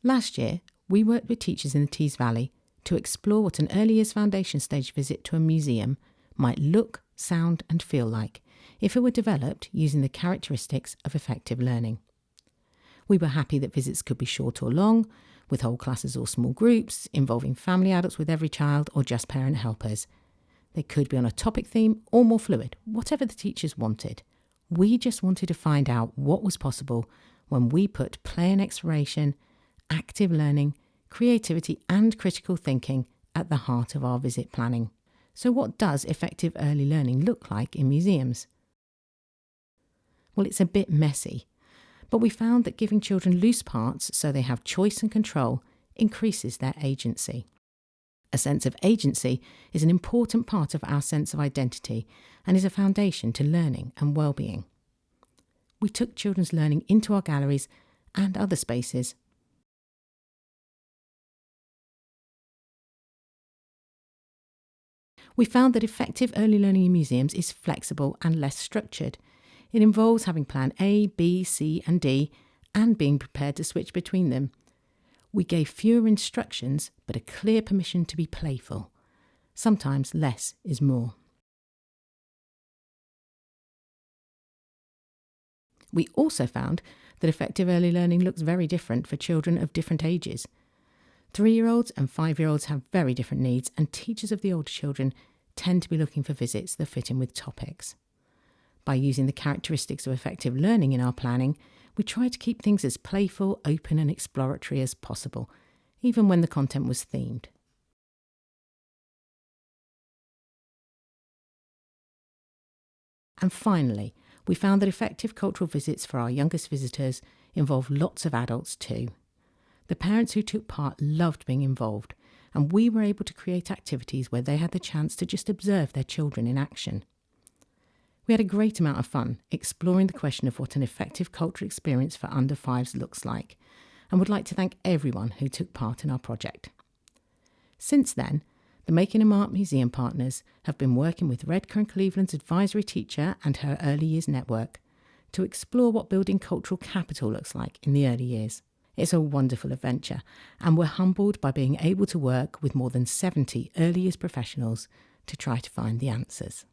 Last year, we worked with teachers in the Tees Valley to explore what an early years foundation stage visit to a museum might look, sound and feel like if it were developed using the characteristics of effective learning. We were happy that visits could be short or long, with whole classes or small groups, involving family adults with every child or just parent helpers. They could be on a topic theme or more fluid, whatever the teachers wanted. We just wanted to find out what was possible when we put play and exploration, active learning, creativity and critical thinking at the heart of our visit planning. So what does effective early learning look like in museums? Well, it's a bit messy, but we found that giving children loose parts so they have choice and control increases their agency. A sense of agency is an important part of our sense of identity and is a foundation to learning and well-being. We took children's learning into our galleries and other spaces. We found that effective early learning in museums is flexible and less structured. It involves having plan A, B, C and D and being prepared to switch between them. We gave fewer instructions but a clear permission to be playful. Sometimes less is more. We also found that effective early learning looks very different for children of different ages. 3-year-olds and 5-year-olds have very different needs, and teachers of the older children tend to be looking for visits that fit in with topics. By using the characteristics of effective learning in our planning, we tried to keep things as playful, open and exploratory as possible, even when the content was themed. And finally, we found that effective cultural visits for our youngest visitors involve lots of adults too. The parents who took part loved being involved, and we were able to create activities where they had the chance to just observe their children in action. We had a great amount of fun exploring the question of what an effective cultural experience for under 5s looks like, and would like to thank everyone who took part in our project. Since then, the Making a Mark Museum partners have been working with Redcar and Cleveland's advisory teacher and her early years network to explore what building cultural capital looks like in the early years. It's a wonderful adventure, and we're humbled by being able to work with more than 70 early years professionals to try to find the answers.